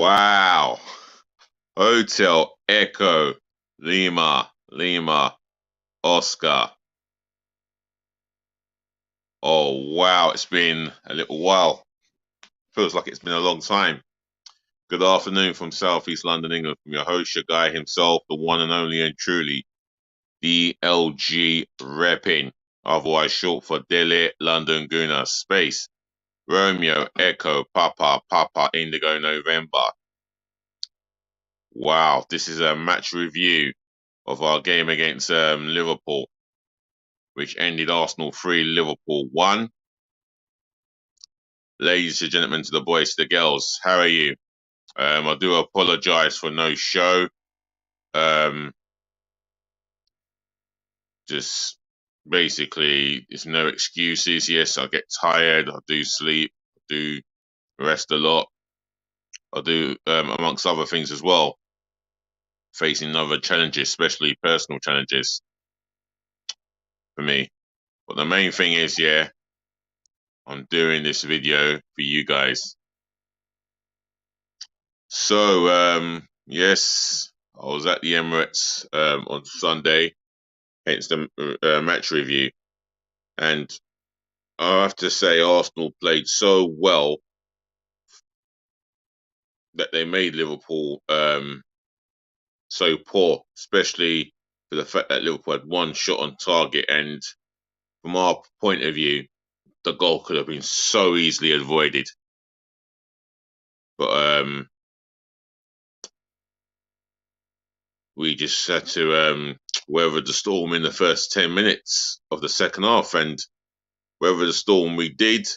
Wow. Hotel Echo Lima Oscar. Oh wow, it's been a little while. Feels like it's been a long time. Good afternoon from Southeast London, England, from your host, your guy himself, the one and only and truly DLG Reppin, otherwise short for Delhi London Guna Space. Romeo Echo Papa Indigo November. Wow, this is a match review of our game against Liverpool, which ended Arsenal 3, Liverpool 1. Ladies and gentlemen, to the boys, to the girls, how are you? I do apologise for no show. Just basically, it's no excuses. Yes, I get tired. I do sleep. I do rest a lot. I do, amongst other things as well, facing other challenges, especially personal challenges for me. But the main thing is, yeah, I'm doing this video for you guys. So, yes, I was at the Emirates on Sunday, hence the match review. And I have to say, Arsenal played so well that they made Liverpool so poor, especially for the fact that Liverpool had one shot on target. And from our point of view, the goal could have been so easily avoided. But we just had to weather the storm in the first 10 minutes of the second half, and weather the storm we did,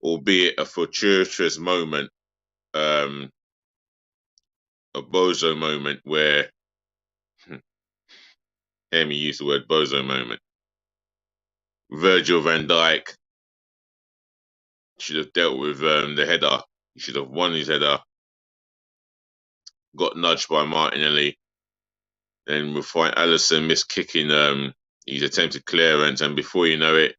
albeit a fortuitous moment, a bozo moment where, hear me use the word bozo moment, Virgil van Dijk should have dealt with the header. He should have won his header, got nudged by Martinelli, then we find Alisson miskicking his attempted clearance, and before you know it,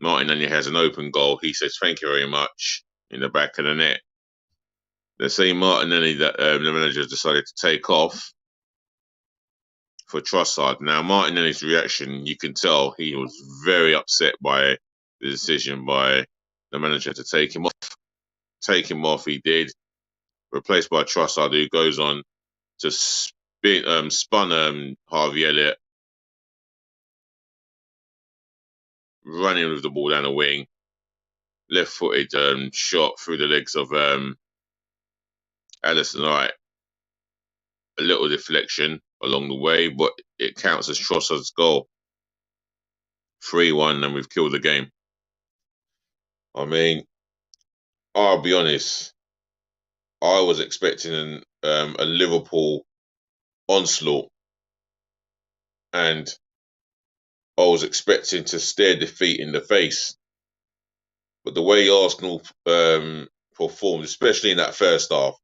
Martinelli has an open goal. He says, "Thank you very much," in the back of the net. The same Martinelli that the manager decided to take off for Trossard. Now, Martinelli's reaction, you can tell he was very upset by the decision by the manager to take him off. Take him off, he did. Replaced by Trossard, who goes on to spun Harvey Elliott, running with the ball down the wing. Left-footed shot through the legs of Alisson. All right, a little deflection along the way, but it counts as Trossard's goal. 3-1, and we've killed the game. I mean, I'll be honest, I was expecting a Liverpool onslaught, and I was expecting to stare defeat in the face. But the way Arsenal performed, especially in that first half,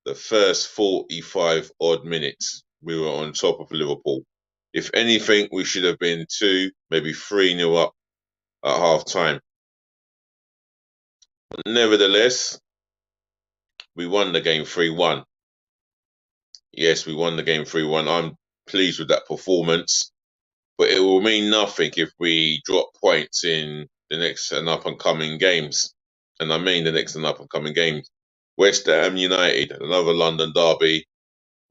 the first 45 odd minutes, we were on top of Liverpool. If anything, we should have been 2, maybe 3-0 up at half time. But nevertheless, we won the game 3-1. Yes, we won the game 3-1. I'm pleased with that performance, but it will mean nothing if we drop points in the next and up-and-coming games. And I mean the next and up-and-coming games. West Ham United, another London derby.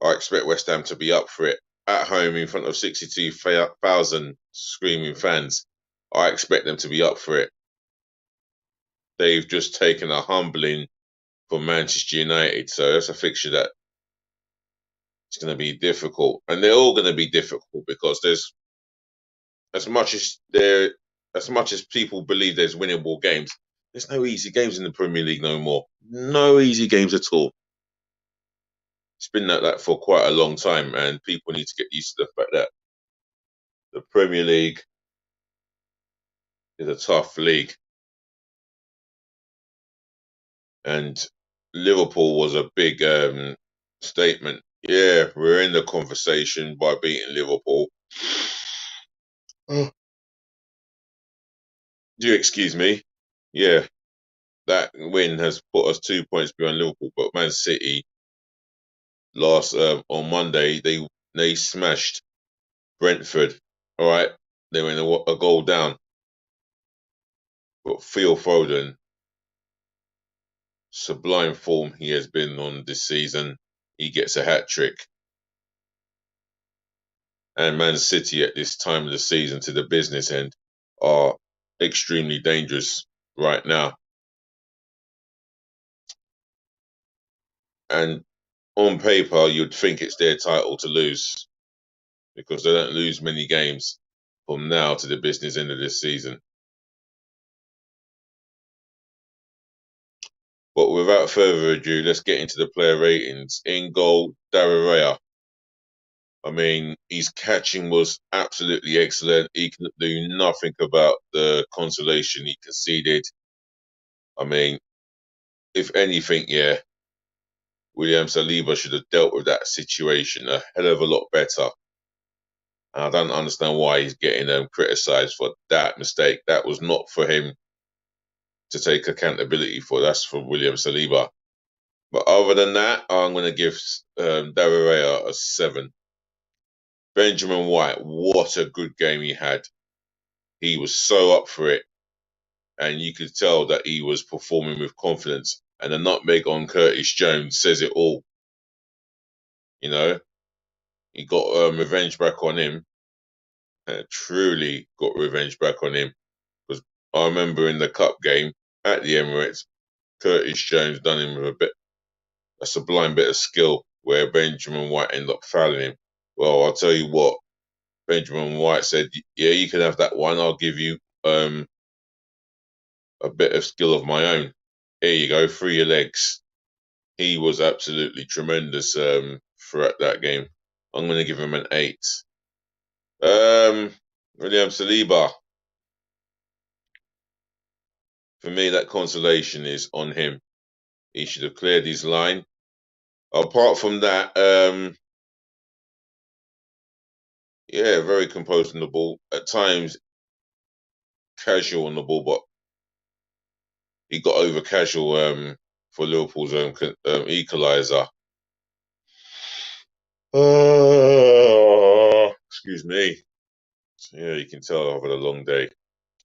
I expect West Ham to be up for it. At home in front of 62,000 screaming fans. I expect them to be up for it. They've just taken a humbling from Manchester United. So that's a fixture that it's going to be difficult. And they're all going to be difficult because there's, as much as people believe there's winnable games, there's no easy games in the Premier League no more. No easy games at all. It's been like that for quite a long time, and people need to get used to the fact that the Premier League is a tough league. And Liverpool was a big statement. Yeah, we're in the conversation by beating Liverpool. Do you excuse me? Yeah. that win has put us 2 points behind Liverpool. But Man City last on Monday they smashed Brentford. All right, they were in a goal down. But Phil Foden, sublime form he has been on this season. He gets a hat trick. And Man City at this time of the season to the business end are extremely dangerous right now. And on paper, you'd think it's their title to lose because they don't lose many games from now to the business end of this season. But without further ado, let's get into the player ratings. In goal, Darrell. I mean, his catching was absolutely excellent. He can do nothing about the consolation he conceded. I mean, if anything, yeah, William Saliba should have dealt with that situation a hell of a lot better. And I don't understand why he's getting criticised for that mistake. That was not for him to take accountability for. That's for William Saliba. But other than that, I'm going to give Darrell a 7. Benjamin White, what a good game he had. He was so up for it. And you could tell that he was performing with confidence. And the nutmeg on Curtis Jones says it all. You know, he got revenge back on him. Truly got revenge back on him. Because I remember in the cup game at the Emirates, Curtis Jones done him with a sublime bit of skill where Benjamin White ended up fouling him. Well, I'll tell you what, Benjamin White said, yeah, you can have that one. I'll give you a bit of skill of my own. Here you go, free your legs. He was absolutely tremendous throughout that game. I'm going to give him an 8. William Saliba. For me, that consolation is on him. He should have cleared his line. Apart from that, yeah, very composed on the ball. At times, casual on the ball, but he got over casual for Liverpool's equaliser. Excuse me. Yeah, you can tell I've had a long day,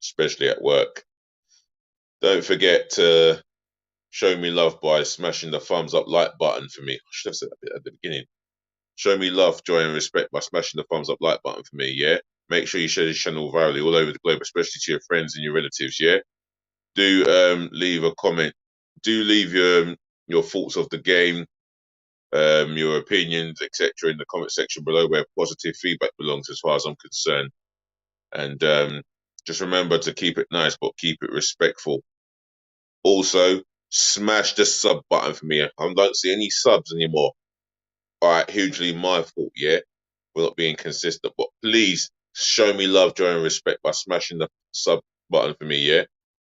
especially at work. Don't forget to show me love by smashing the thumbs up like button for me. I should have said that at the beginning. Show me love, joy, and respect by smashing the thumbs up like button for me, yeah? Make sure you share this channel virally all over the globe, especially to your friends and your relatives, yeah? Do leave a comment. Do leave your thoughts of the game, your opinions, etc., in the comment section below, where positive feedback belongs, as far as I'm concerned. And just remember to keep it nice, but keep it respectful. Also, smash the sub button for me. I don't see any subs anymore. All right, hugely my fault, yeah, for not being consistent. But please show me love, joy, and respect by smashing the sub button for me, yeah?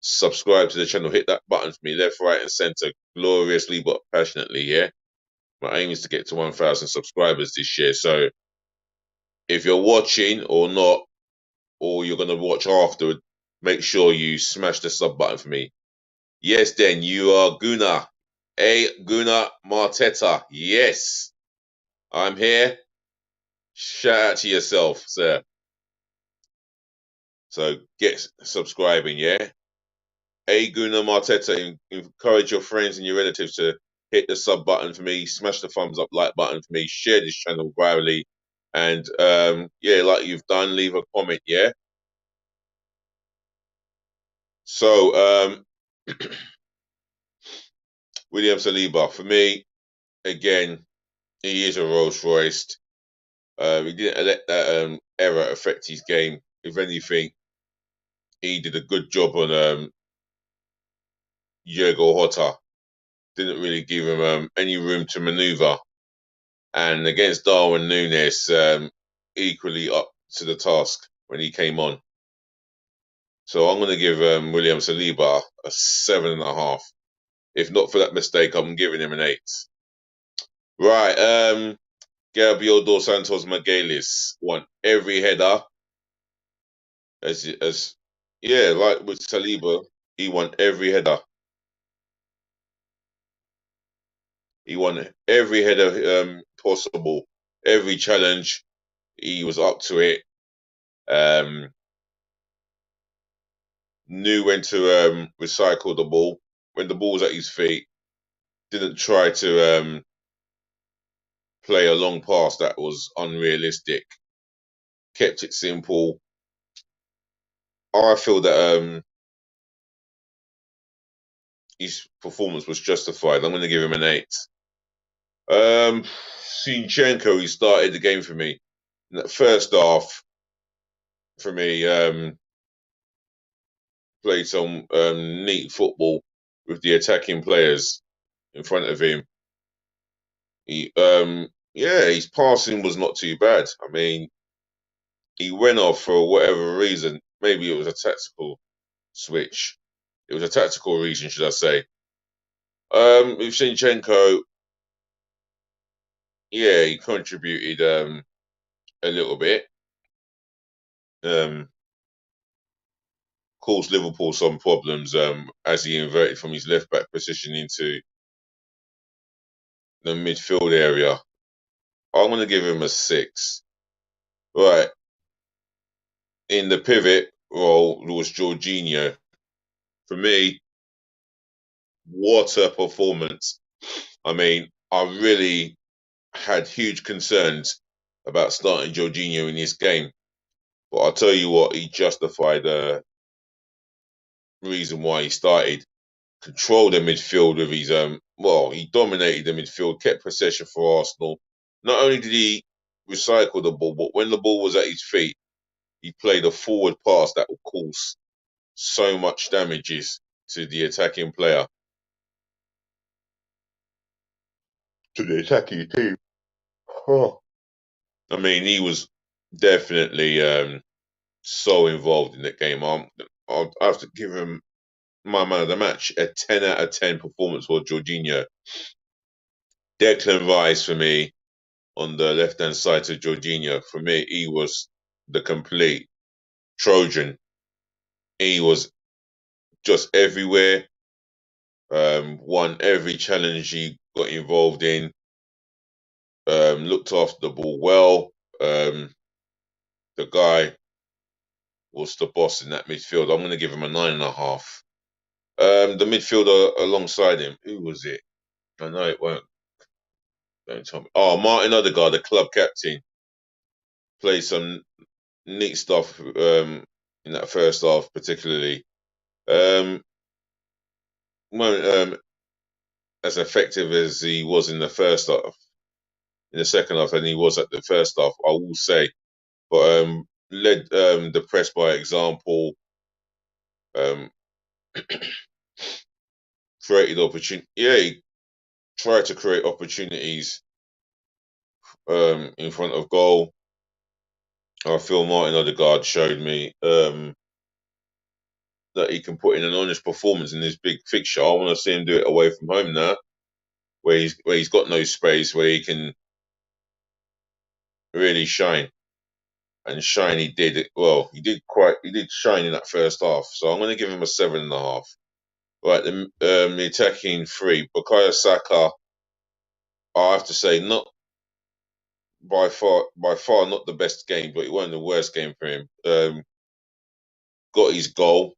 Subscribe to the channel, hit that button for me, left, right, and center, gloriously but passionately, yeah? My aim is to get to 1,000 subscribers this year. So if you're watching or not, or you're going to watch afterward, make sure you smash the sub button for me. Yes, then you are Guna. Guna Marteta. Yes, I'm here. Shout out to yourself, sir. So get subscribing, yeah? Guna Marteta, encourage your friends and your relatives to hit the sub button for me, smash the thumbs up like button for me, share this channel virally, and yeah, like you've done, leave a comment, yeah? So William Saliba, for me, again, he is a Rolls Royce. He didn't let that error affect his game. If anything, he did a good job on Diego Jota. Didn't really give him any room to manoeuvre. And against Darwin Núñez, equally up to the task when he came on. So I'm going to give William Saliba a 7.5. If not for that mistake, I'm giving him an 8. Right, Gabriel Dos Santos Magalhaes won every header. As yeah, like with Saliba, he won every header. He won every header possible, every challenge. He was up to it. Um, knew when to recycle the ball when the ball was at his feet. Didn't try to play a long pass that was unrealistic. Kept it simple. I feel that his performance was justified. I'm going to give him an 8. Zinchenko, he started the game for me. In that first half, for me, played some neat football with the attacking players in front of him. Yeah, his passing was not too bad. I mean, he went off for whatever reason. Maybe it was a tactical switch. It was a tactical reason, should I say? With Zinchenko, yeah, he contributed a little bit. Caused Liverpool some problems as he inverted from his left back position into the midfield area. I'm going to give him a 6. Right. In the pivot role was Jorginho. For me, what a performance. I mean, I really had huge concerns about starting Jorginho in this game. But I'll tell you what, he justified the reason why he started. Controlled the midfield with his he dominated the midfield, kept possession for Arsenal. Not only did he recycle the ball, but when the ball was at his feet, he played a forward pass that would cause so much damages to the attacking player, to the attacking team. Oh. I mean, he was definitely so involved in the game. I'll have to give him my man of the match, a 10 out of 10 performance for Jorginho. Declan Rice for me on the left hand side to Jorginho. For me, he was the complete Trojan. He was just everywhere. Won every challenge he got involved in. Looked after the ball well. The guy was the boss in that midfield. I'm going to give him a 9.5. The midfielder alongside him, who was it? I know it won't. Don't tell me. Oh, Martin Odegaard, the club captain, played some neat stuff in that first half, particularly. Um, weren't as effective as he was in the first half, in the second half, than he was at the first half. I will say, but led the press by example. Um, created opportunity. Yeah, he tried to create opportunities in front of goal. I feel Martin Odegaard showed me that he can put in an honest performance in this big fixture. I want to see him do it away from home now, where he's got no space, where he can really shine. And shine he did. Well, he did shine in that first half. So I'm going to give him a 7.5. Right, the attacking three, Bukayo Saka. I have to say, not by far not the best game, but it wasn't the worst game for him. Got his goal,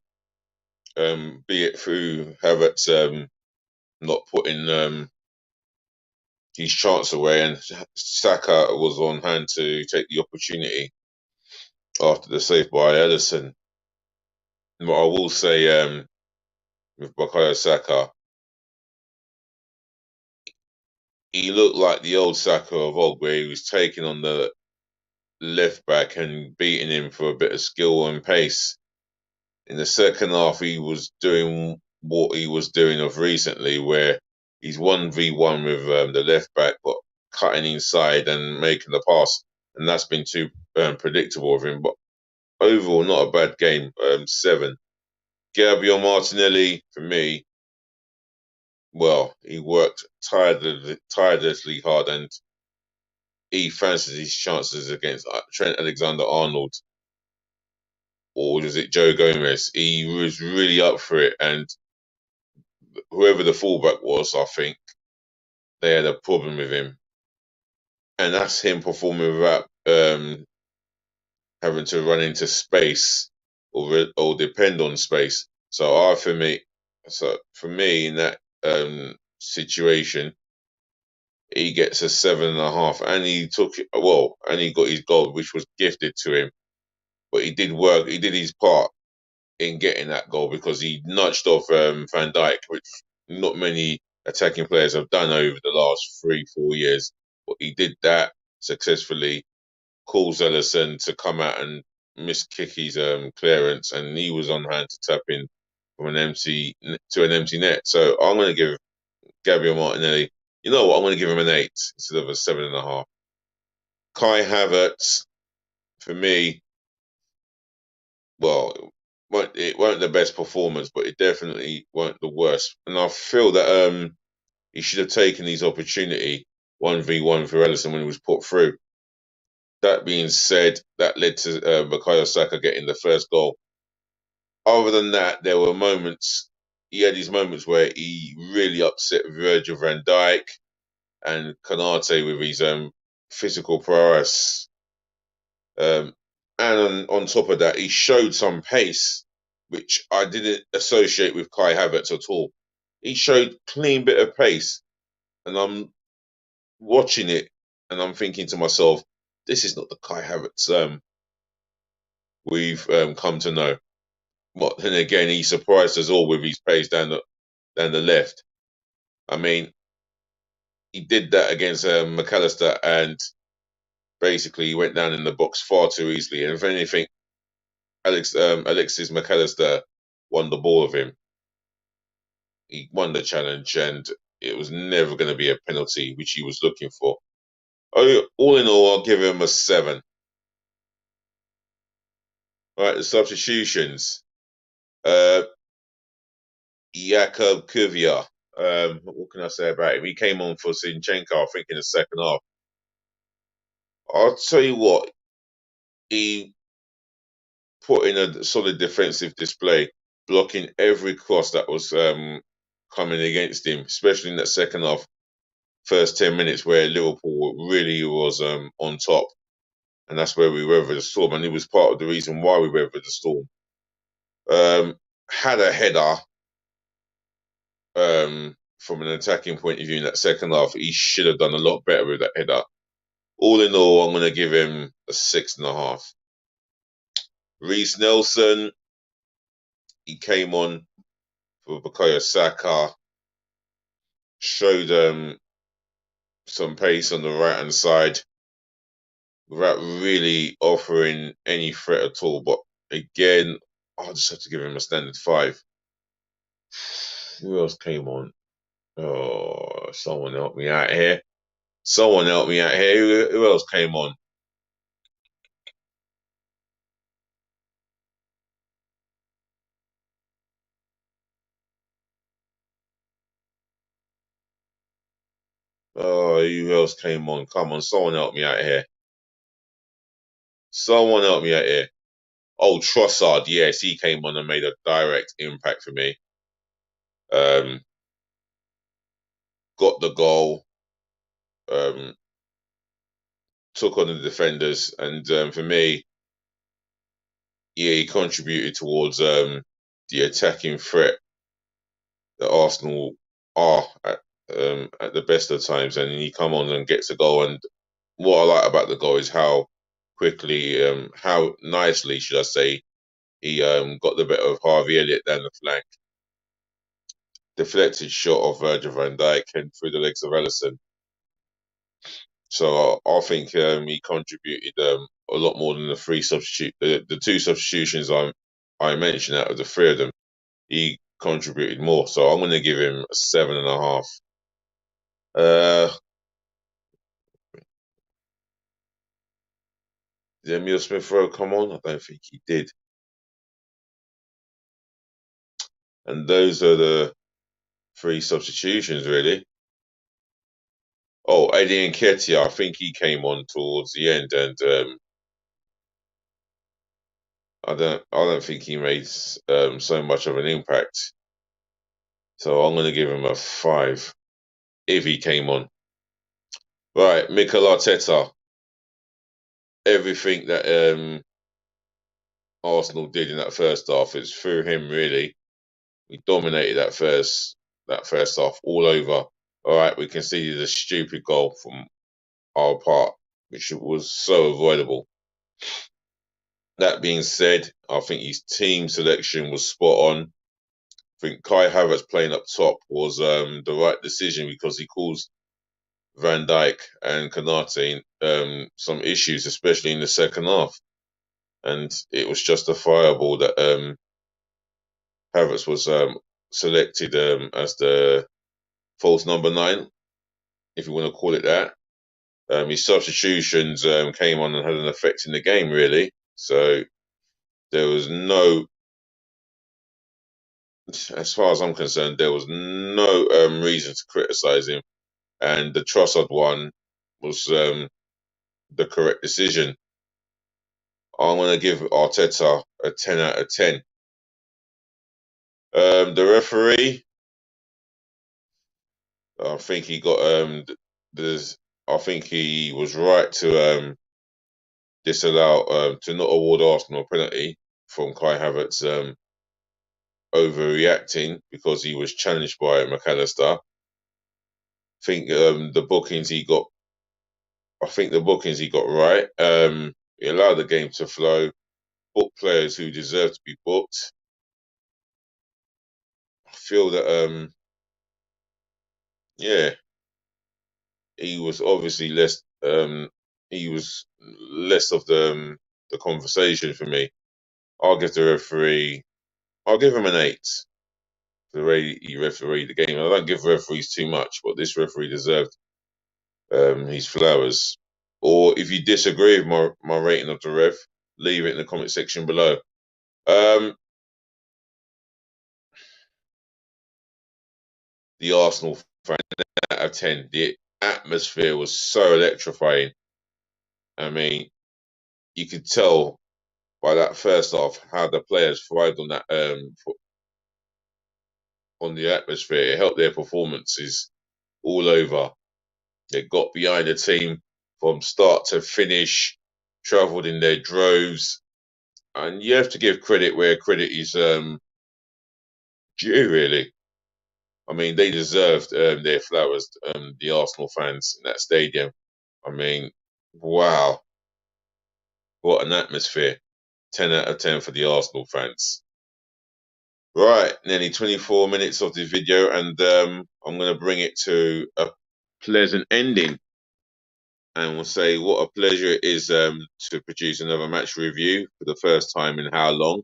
be it through Havertz not putting his chance away, and Saka was on hand to take the opportunity after the save by Ederson. But I will say, with Bukayo Saka, he looked like the old Saka of old, where he was taking on the left back and beating him for a bit of skill and pace. In the second half, he was doing what he was doing of recently, where he's 1v1 with the left back, but cutting inside and making the pass. And that's been too predictable of him. But overall, not a bad game. 7. Gabriel Martinelli, for me, well, he worked tirelessly hard, and he fancies his chances against Trent Alexander-Arnold, or was it Joe Gomez? He was really up for it, and whoever the fullback was, I think they had a problem with him, and that's him performing without having to run into space or depend on space. So for me in that situation, he gets a 7.5, and he took it well, and he got his goal, which was gifted to him. But he did work. He did his part in getting that goal because he nudged off Van Dijk, which not many attacking players have done over the last 3, 4 years. But he did that successfully. Calls Ellison to come out and miss Kicky's clearance, and he was on hand to tap in from an empty net. So I'm going to give Gabriel Martinelli. You know what? I'm going to give him an 8 instead of a 7.5. Kai Havertz, for me, well, it weren't the best performance, but it definitely weren't the worst. And I feel that he should have taken his opportunity 1v1 for Ellison when he was put through. That being said, that led to Bukayo Saka getting the first goal. Other than that, there were moments. He had these moments where he really upset Virgil van Dijk and Konate with his physical prowess. And on top of that, he showed some pace, which I didn't associate with Kai Havertz at all. He showed clean bit of pace, and I'm watching it, and I'm thinking to myself, this is not the Kai Havertz we've come to know. But then again, he surprised us all with his pace down the left. I mean, he did that against McAllister, and basically he went down in the box far too easily. And if anything, Alexis McAllister won the ball of him. He won the challenge, and it was never going to be a penalty, which he was looking for. All in all, I'll give him a 7. All right, the substitutions. Jakub Kuvia. What can I say about him? He came on for Zinchenko, I think, in the second half. I'll tell you what, he put in a solid defensive display, blocking every cross that was coming against him, especially in that second half, first 10 minutes where Liverpool really was on top. And that's where we weathered the storm. And he was part of the reason why we weathered the storm. Had a header from an attacking point of view in that second half. He should have done a lot better with that header. All in all, I'm going to give him a 6.5. Reece Nelson, he came on for Bukayo Saka, showed some pace on the right hand side without really offering any threat at all. But again, I'll just have to give him a standard 5. Who else came on? Oh, someone help me out here. Someone help me out here. Who else came on? Oh, who else came on? Come on, someone help me out here. Someone help me out here. Oh, Trossard, yes, he came on and made a direct impact for me. Got the goal, took on the defenders, and for me, yeah, he contributed towards the attacking threat that Arsenal are at the best of times. And he come on and gets a goal. And what I like about the goal is how quickly, how nicely, should I say, he got the better of Harvey Elliott down the flank. Deflected shot of Virgil van Dijk and through the legs of Ellison. So I think he contributed a lot more than the 2 substitutions I mentioned out of the 3 of them. He contributed more, so I'm going to give him a 7.5. Did Emil Smith Rowe come on? I don't think he did. And those are the 3 substitutions, really. Oh, Eddie Nketiah, I think he came on towards the end, and I don't think he made so much of an impact. So I'm going to give him a 5 if he came on. Right, Mikel Arteta. Everything that Arsenal did in that first half is through him. Really, we dominated that first half all over. All right, we conceded a stupid goal from our part, which was so avoidable. That being said, I think his team selection was spot on. I think Kai Havertz playing up top was the right decision because he caused Van Dijk and Konate some issues, especially in the second half. And it was justifiable that Havertz was selected as the false number 9, if you want to call it that. His substitutions came on and had an effect in the game, really. So there was no, as far as I'm concerned, there was no reason to criticise him. And the Trossard one was the correct decision. I'm going to give Arteta a 10 out of 10. The referee, I think he got I think he was right to disallow to not award Arsenal a penalty from Kai Havertz overreacting because he was challenged by McAllister. The bookings he got. I think the bookings he got right. He allowed the game to flow. Booked players who deserve to be booked. I feel that yeah, he was obviously less. He was less of the conversation for me. I'll give the referee. I'll give him an 8 for the way he refereed the game. I don't give referees too much, but this referee deserved his flowers. Or if you disagree with my rating of the ref, leave it in the comment section below. The Arsenal fan out of 10. The atmosphere was so electrifying. I mean, you could tell by that first half how the players thrived on that on the atmosphere. It helped their performances all over. They got behind the team from start to finish, travelled in their droves, and you have to give credit where credit is due. Really, I mean, they deserved their flowers. The Arsenal fans in that stadium. I mean, wow, what an atmosphere! 10 out of 10 for the Arsenal fans. Right, nearly 24 minutes of the video, and I'm going to bring it to a pleasant ending. And we'll say what a pleasure it is to produce another match review for the first time in how long.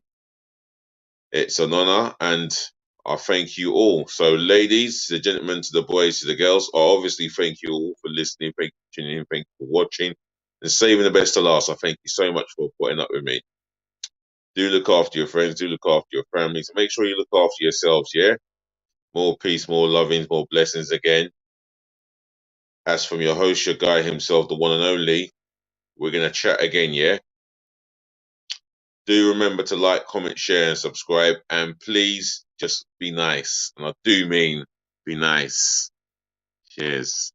It's an honour, and I thank you all. So, ladies, the gentlemen, to the boys, to the girls, I obviously thank you all for listening, thank you for tuning in, thank you for watching, and saving the best to last. I thank you so much for putting up with me. Do look after your friends, do look after your families, make sure you look after yourselves, yeah? More peace, more lovings, more blessings again. As from your host, your guy himself, the one and only, we're going to chat again, yeah? Do remember to like, comment, share, and subscribe. And please just be nice. And I do mean be nice. Cheers.